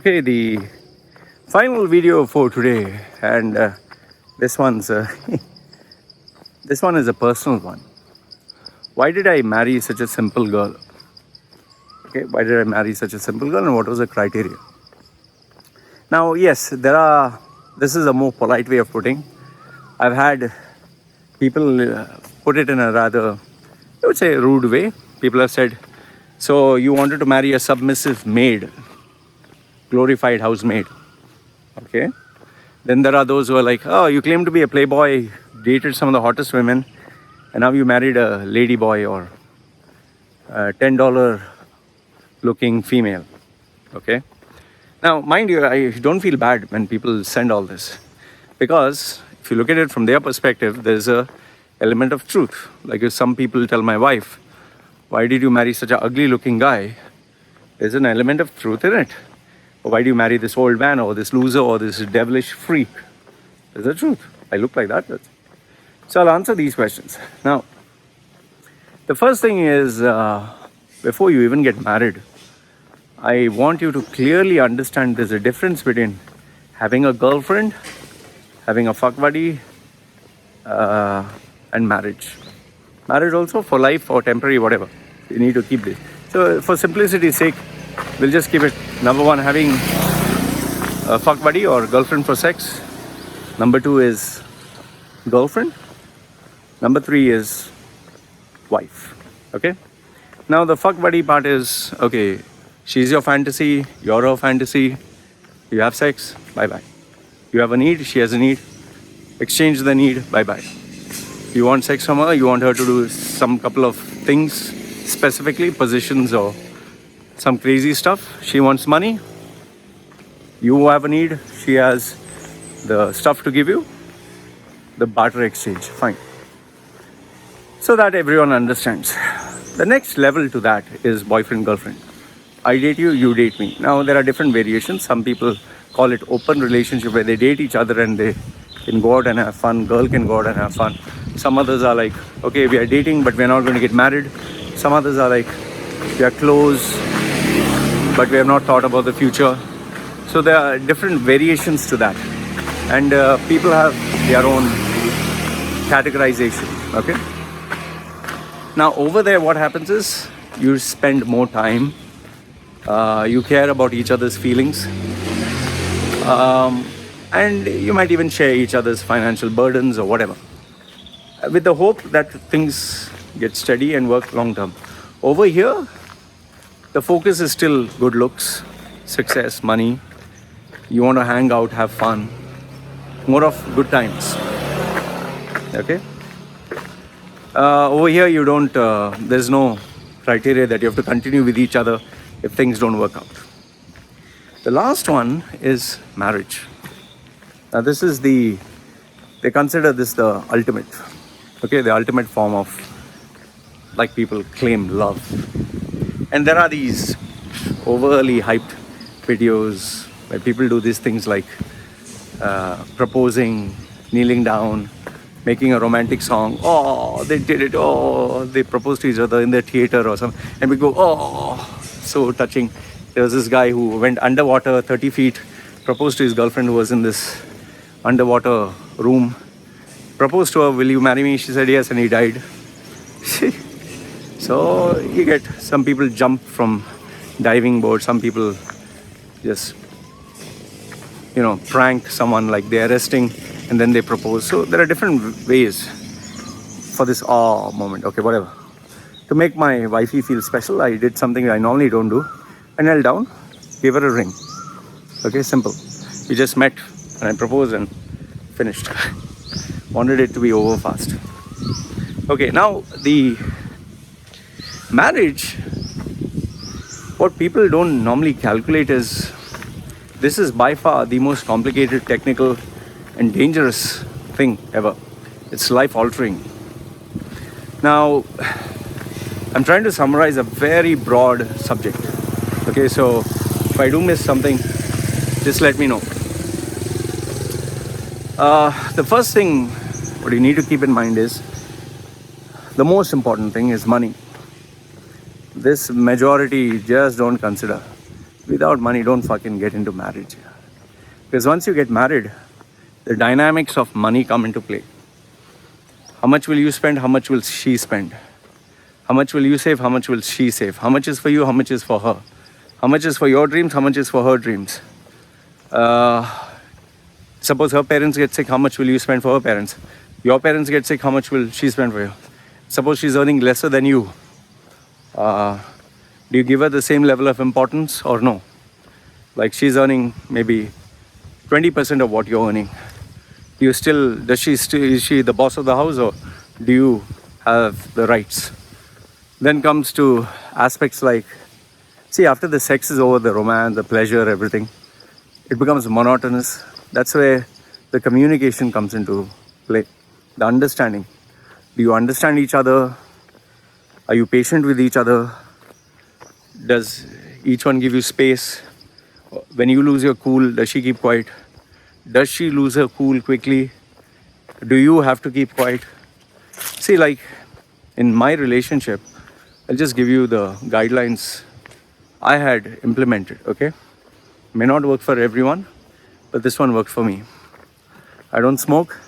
Okay, the final video for today, and this one's this one is a personal one. Why did I marry such a simple girl? Okay, why did I marry such a simple girl, and what was the criteria? Now, yes, this is a more polite way of putting. I've had people put it in a rather, I would say, rude way. People have said, "So you wanted to marry a submissive maid, glorified housemaid?" Okay. Then there are those who are like, "Oh, you claim to be a playboy, dated some of the hottest women, and now you married a lady boy or a $10 looking female." Okay. Now, mind you, I don't feel bad when people send all this, because if you look at it from their perspective, there's a element of truth. Like if some people tell my wife, "Why did you marry such an ugly looking guy?" There's an element of truth in it. Or why do you marry this old man or this loser or this devilish freak? There's the truth. I look like that. So I'll answer these questions. Now, the first thing is, before you even get married, I want you to clearly understand there's a difference between having a girlfriend, having a fuck buddy, and marriage. Marriage also for life or temporary, whatever. You need to keep this. So for simplicity's sake, we'll just keep it. Number one, having a fuck buddy or girlfriend for sex. Number two is girlfriend. Number three is wife. Okay? Now the fuck buddy part is, okay, she's your fantasy, you're her fantasy, you have sex, bye-bye. You have a need, she has a need, exchange the need, bye-bye. You want sex from her, you want her to do some couple of things, specifically positions or some crazy stuff. She wants money, you have a need, she has the stuff to give you, the barter exchange, fine. So that everyone understands. The next level to that is boyfriend, girlfriend. I date you, you date me. Now there are different variations. Some people call it open relationship, where they date each other and they can go out and have fun. Girl can go out and have fun. Some others are like, okay, we are dating, but we're not going to get married. Some others are like, we are close, but we have not thought about the future. So there are different variations to that. And people have their own categorization, okay? Now over there, what happens is you spend more time. You care about each other's feelings. And you might even share each other's financial burdens or whatever, with the hope that things get steady and work long term. Over here, the focus is still good looks, success, money. You want to hang out, have fun, more of good times. Okay? Over here, you don't, there's no criteria that you have to continue with each other if things don't work out. The last one is marriage. Now this is they consider this the ultimate, okay, the ultimate form of, like people claim, love. And there are these overly hyped videos where people do these things like proposing, kneeling down, making a romantic song. Oh, they did it. Oh, they proposed to each other in their theater or something. And we go, oh, so touching. There was this guy who went underwater 30 feet, proposed to his girlfriend who was in this underwater room. Proposed to her, "Will you marry me?" She said yes, and he died. So you get some people jump from diving board, some people just, prank someone, like they're resting and then they propose. So there are different ways for this awe moment. Okay, whatever. To make my wifey feel special, I did something I normally don't do. I knelt down, gave her a ring. Okay, simple. We just met and I proposed and finished. Wanted it to be over fast. Okay, now the marriage, what people don't normally calculate is, this is by far the most complicated, technical and dangerous thing ever. It's life altering. Now, I'm trying to summarize a very broad subject. Okay, so if I do miss something, just let me know. The first thing what you need to keep in mind is, the most important thing is money. This majority just don't consider. without money, don't fucking get into marriage. Because once you get married, the dynamics of money come into play. How much will you spend? How much will she spend? How much will you save? How much will she save? How much is for you? How much is for her? How much is for your dreams? How much is for her dreams? Suppose her parents get sick, how much will you spend for her parents? Your parents get sick, how much will she spend for you? Suppose she's earning lesser than you. Do you give her the same level of importance or no? Like she's earning maybe 20% of what you're earning. Is she the boss of the house, or do you have the rights? Then comes to aspects like, see, after the sex is over, the romance, the pleasure, everything, it becomes monotonous. That's where the communication comes into play. The understanding. Do you understand each other? Are you patient with each other? Does each one give you space? When you lose your cool, does she keep quiet? Does she lose her cool quickly? Do you have to keep quiet? See, like in my relationship, I'll just give you the guidelines I had implemented, okay? May not work for everyone, but this one worked for me. I don't smoke.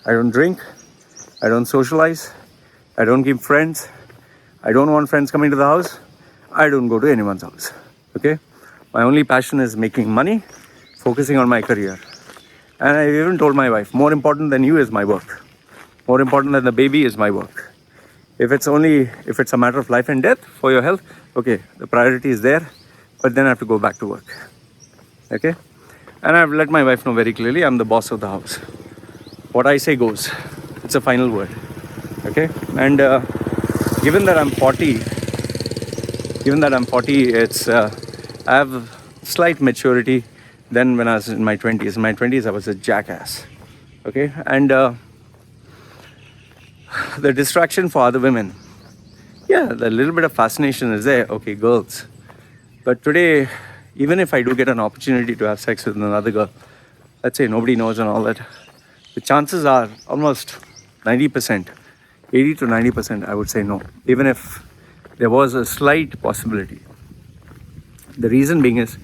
I don't drink. I don't socialize. I don't keep friends. I don't want friends coming to the house. I don't go to anyone's house, okay? My only passion is making money, focusing on my career. And I even told my wife, more important than you is my work. More important than the baby is my work. If it's a matter of life and death for your health, okay, the priority is there, but then I have to go back to work, okay? And I've let my wife know very clearly, I'm the boss of the house. What I say goes. It's a final word, okay? And given that I'm 40, it's I have slight maturity than when I was in my 20s. In my 20s, I was a jackass, okay? And the distraction for other women, yeah, the little bit of fascination is there, okay, girls. But today, even if I do get an opportunity to have sex with another girl, let's say nobody knows and all that, the chances are almost 90%, 80 to 90%, I would say no, even if there was a slight possibility. The reason being is,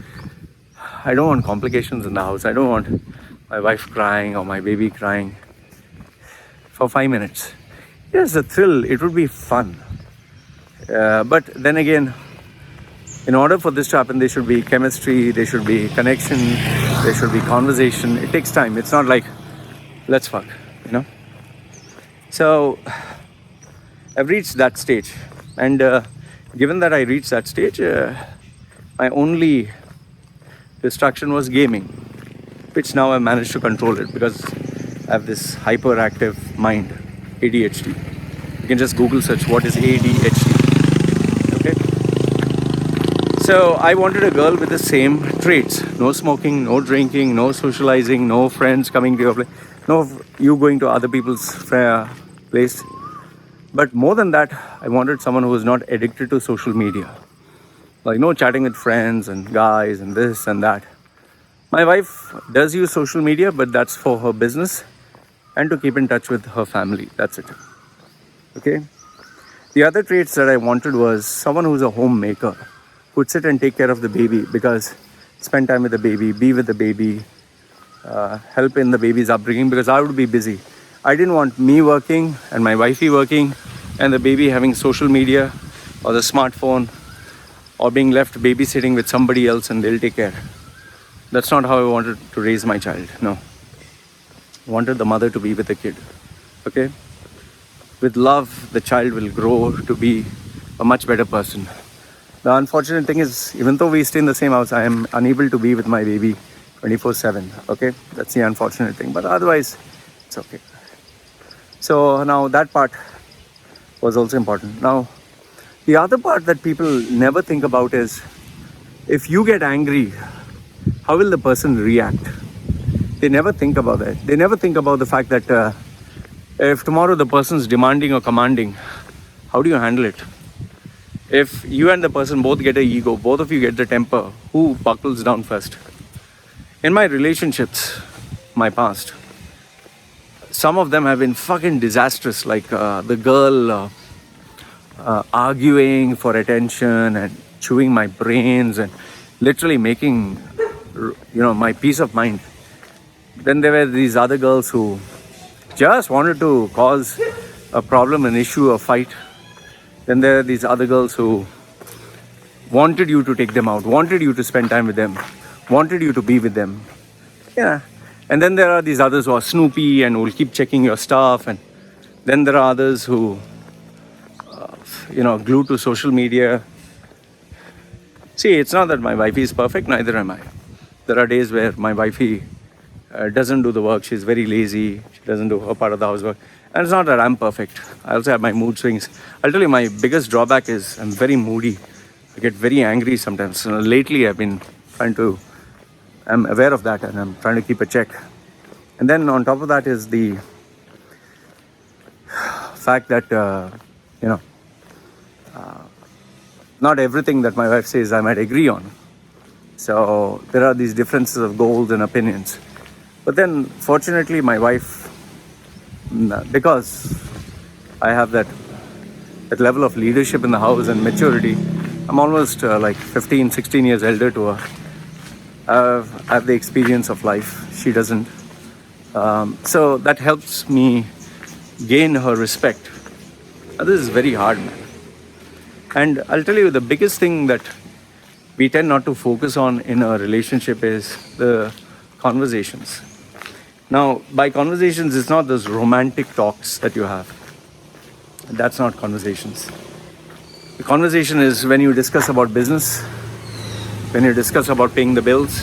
I don't want complications in the house. I don't want my wife crying or my baby crying for 5 minutes. Yes, the thrill, it would be fun. But then again, in order for this to happen, there should be chemistry, there should be connection, there should be conversation. It takes time. It's not like, let's fuck, you know. So I've reached that stage. And given that I reached that stage, my only distraction was gaming, which now I managed to control it because I have this hyperactive mind, ADHD. You can just Google search what is ADHD. Okay. So I wanted a girl with the same traits: no smoking, no drinking, no socializing, no friends coming to your place, no you going to other people's place. But more than that, I wanted someone who was not addicted to social media. Like no chatting with friends and guys and this and that. My wife does use social media, but that's for her business and to keep in touch with her family. That's it. Okay. The other traits that I wanted was someone who's a homemaker, who would sit and take care of the baby, because spend time with the baby, be with the baby, help in the baby's upbringing, because I would be busy. I didn't want me working and my wifey working and the baby having social media or the smartphone, or being left babysitting with somebody else and they'll take care. That's not how I wanted to raise my child. No. I wanted the mother to be with the kid. Okay? With love, the child will grow to be a much better person. The unfortunate thing is, even though we stay in the same house, I am unable to be with my baby 24/7. Okay? That's the unfortunate thing. But otherwise, it's okay. So now that part was also important. Now, the other part that people never think about is, if you get angry, how will the person react? They never think about that. They never think about the fact that if tomorrow the person's demanding or commanding, how do you handle it? If you and the person both get an ego, both of you get the temper, who buckles down first? In my relationships, my past, some of them have been fucking disastrous, like the girl arguing for attention and chewing my brains and literally making, my peace of mind. Then there were these other girls who just wanted to cause a problem, an issue, a fight. Then there are these other girls who wanted you to take them out, wanted you to spend time with them, wanted you to be with them. Yeah. And then there are these others who are snoopy and will keep checking your stuff. And then there are others who, glued to social media. See, it's not that my wifey is perfect, neither am I. There are days where my wifey doesn't do the work. She's very lazy. She doesn't do her part of the housework. And it's not that I'm perfect. I also have my mood swings. I'll tell you, my biggest drawback is I'm very moody. I get very angry sometimes. So lately, I'm aware of that and I'm trying to keep a check. And then on top of that is the fact that, not everything that my wife says I might agree on. So there are these differences of goals and opinions. But then, fortunately, my wife, because I have that level of leadership in the house and maturity, I'm almost like 15, 16 years elder to her. I have the experience of life. She doesn't. So that helps me gain her respect. This is very hard, man. And I'll tell you, the biggest thing that we tend not to focus on in a relationship is the conversations. Now, by conversations, it's not those romantic talks that you have. That's not conversations. The conversation is when you discuss about business, when you discuss about paying the bills,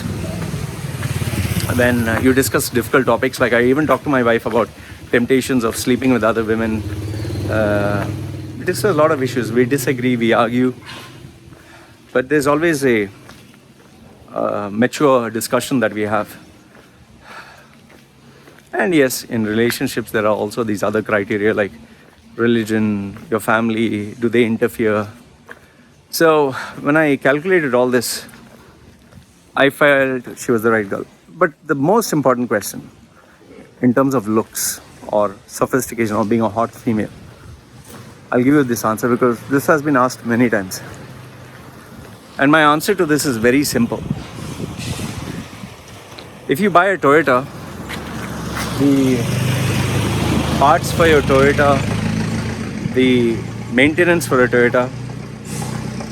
when you discuss difficult topics. Like I even talk to my wife about temptations of sleeping with other women. We discuss a lot of issues. We disagree, we argue. But there's always a mature discussion that we have. And yes, in relationships, there are also these other criteria like religion, your family, do they interfere? So when I calculated all this, I felt she was the right girl. But the most important question, in terms of looks or sophistication or being a hot female, I'll give you this answer because this has been asked many times. And my answer to this is very simple. If you buy a Toyota, the parts for your Toyota, the maintenance for a Toyota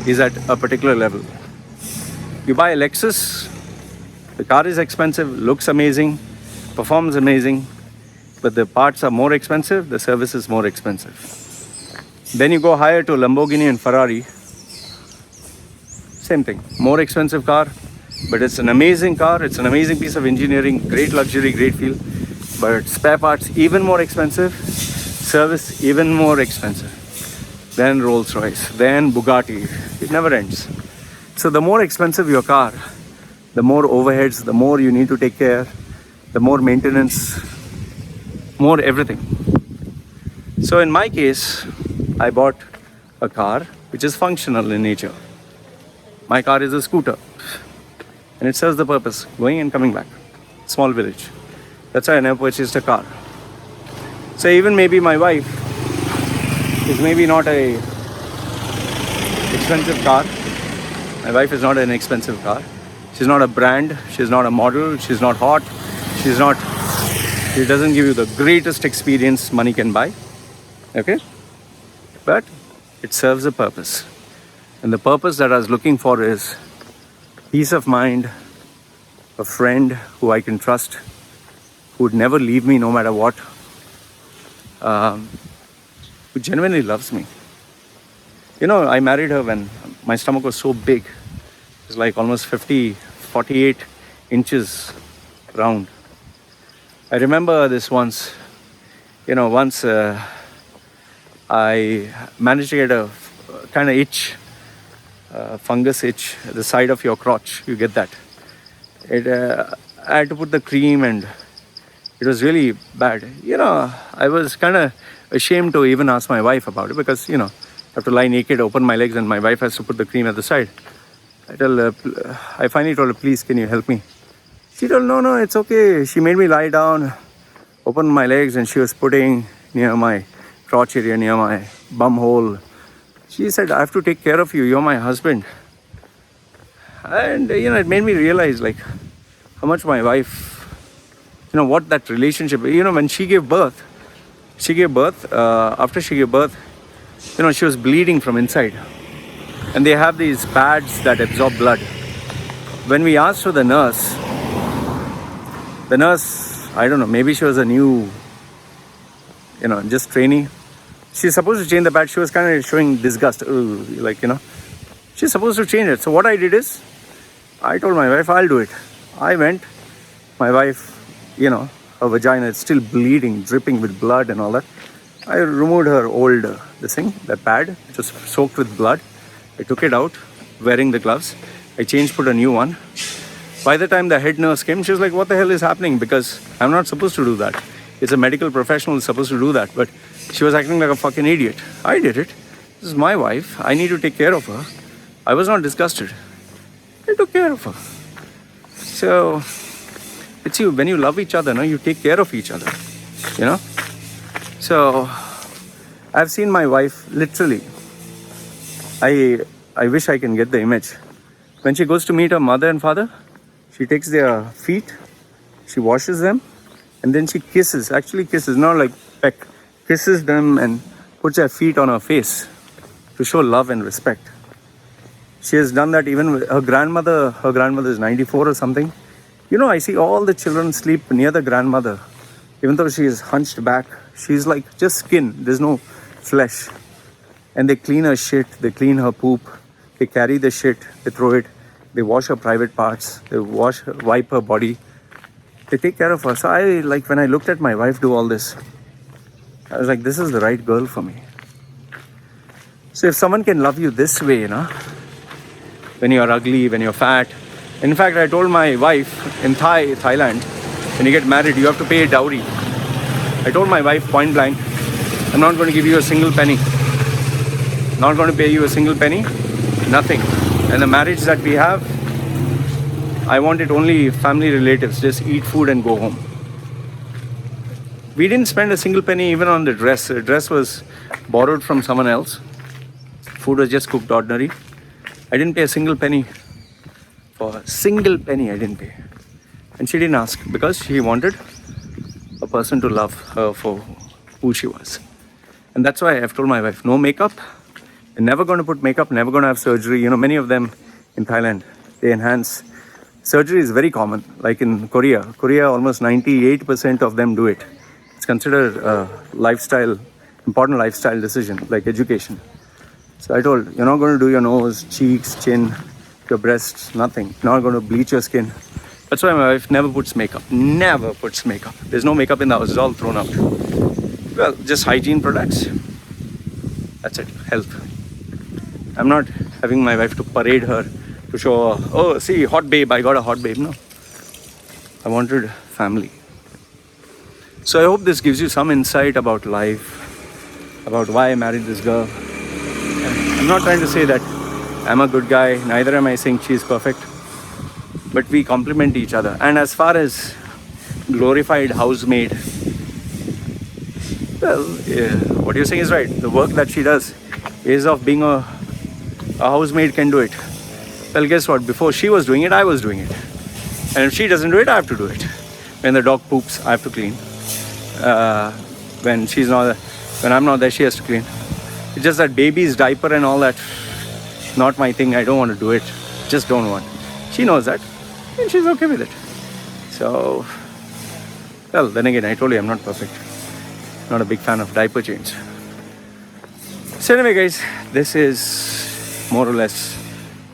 is at a particular level. You buy a Lexus, the car is expensive, looks amazing, performs amazing, but the parts are more expensive, the service is more expensive. Then you go higher to Lamborghini and Ferrari, same thing, more expensive car, but it's an amazing car, it's an amazing piece of engineering, great luxury, great feel, but spare parts even more expensive, service even more expensive. Then Rolls Royce, then Bugatti, it never ends. So the more expensive your car, the more overheads, the more you need to take care, the more maintenance, more everything. So in my case, I bought a car which is functional in nature. My car is a scooter and it serves the purpose, going and coming back. Small village. That's why I never purchased a car. So even maybe my wife is maybe not a expensive car. My wife is not an expensive car. She's not a brand. She's not a model. She's not hot. She doesn't give you the greatest experience money can buy. Okay? But it serves a purpose. And the purpose that I was looking for is peace of mind, a friend who I can trust, who would never leave me no matter what, who genuinely loves me. I married her when my stomach was so big. It was like almost 48 inches round. I remember this once, I managed to get a kind of itch, fungus itch at the side of your crotch. You get that. I had to put the cream and it was really bad. I was kind of ashamed to even ask my wife about it because, I have to lie naked, open my legs and my wife has to put the cream at the side. I finally told her, please, can you help me? She told, no, it's okay. She made me lie down, open my legs and she was putting near my crotch area, near my bum hole. She said, I have to take care of you. You're my husband. And it made me realize like how much my wife, what that relationship, when she gave birth, after she gave birth, she was bleeding from inside. And they have these pads that absorb blood. When we asked for the nurse, I don't know, maybe she was a new, just trainee. She's supposed to change the pad. She was kind of showing disgust. She's supposed to change it. So what I did is, I told my wife, I'll do it. I went, my wife, her vagina is still bleeding, dripping with blood and all that. I removed her old, that pad, which was soaked with blood. I took it out, wearing the gloves. I put a new one. By the time the head nurse came, she was like, what the hell is happening? Because I'm not supposed to do that. It's a medical professional who's supposed to do that. But she was acting like a fucking idiot. I did it. This is my wife. I need to take care of her. I was not disgusted. I took care of her. So, it's when you love each other, you take care of each other, So, I've seen my wife literally. I wish I can get the image. When she goes to meet her mother and father, she takes their feet, she washes them, and then she kisses, not like peck, kisses them and puts her feet on her face to show love and respect. She has done that even with her grandmother. Her grandmother is 94 or something. I see all the children sleep near the grandmother. Even though she is hunched back, she's like just skin. There's no flesh. And they clean her shit. They clean her poop. They carry the shit. They throw it. They wash her private parts. They wipe her body. They take care of her. So when I looked at my wife do all this, I was like, this is the right girl for me. So if someone can love you this way, when you're ugly, when you're fat. In fact, I told my wife in Thailand, when you get married, you have to pay a dowry. I told my wife point blank, I'm not going to give you a single penny. Not going to pay you a single penny. Nothing. And the marriage that we have, I want it only family relatives. Just eat food and go home. We didn't spend a single penny even on the dress. The dress was borrowed from someone else. Food was just cooked ordinary. I didn't pay a single penny. For a single penny I didn't pay. And she didn't ask because she wanted a person to love her for who she was. And that's why I've told my wife, no makeup. You're never going to put makeup, never going to have surgery. Many of them in Thailand, they enhance. Surgery is very common. Like in Korea, almost 98% of them do it. It's considered a important lifestyle decision, like education. So I told, you're not going to do your nose, cheeks, chin, your breasts, nothing. You're not going to bleach your skin. That's why my wife never puts makeup. Never puts makeup. There's no makeup in the house. It's all thrown out. Well, just hygiene products. That's it. Health. I'm not having my wife to parade her to show, oh, see, hot babe. I got a hot babe. No. I wanted family. So I hope this gives you some insight about life, about why I married this girl. I'm not trying to say that I'm a good guy. Neither am I saying she's perfect. But we complement each other. And as far as glorified housemaid, well, what you're saying is right. The work that she does is of being a housemaid can do it. Well, guess what? Before she was doing it, I was doing it. And if she doesn't do it, I have to do it. When the dog poops, I have to clean. When I'm not there, she has to clean. It's just that baby's diaper and all that, not my thing. I don't want to do it. Just don't want. She knows that. And she's okay with it. So, well, then again, I told you I'm not perfect. Not a big fan of diaper change. So anyway, guys, this is more or less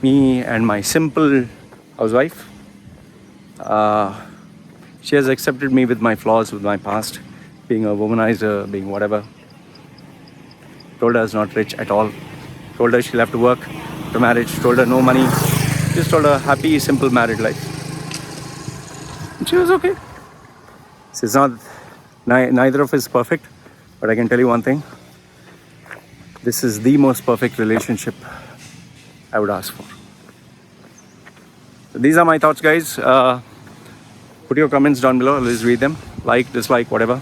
me and my simple housewife. She has accepted me with my flaws, with my past, being a womanizer, being whatever. Told her I was not rich at all. Told her she'll have to work for marriage. Told her no money. Just told her happy, simple married life. And she was okay. So it's not, neither of us is perfect. But I can tell you one thing. This is the most perfect relationship I would ask for. So these are my thoughts, guys. Put your comments down below. Let's read them. Like, dislike, whatever.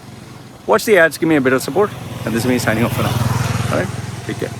Watch the ads. Give me a bit of support. And this is me signing off for now. Alright? Take care.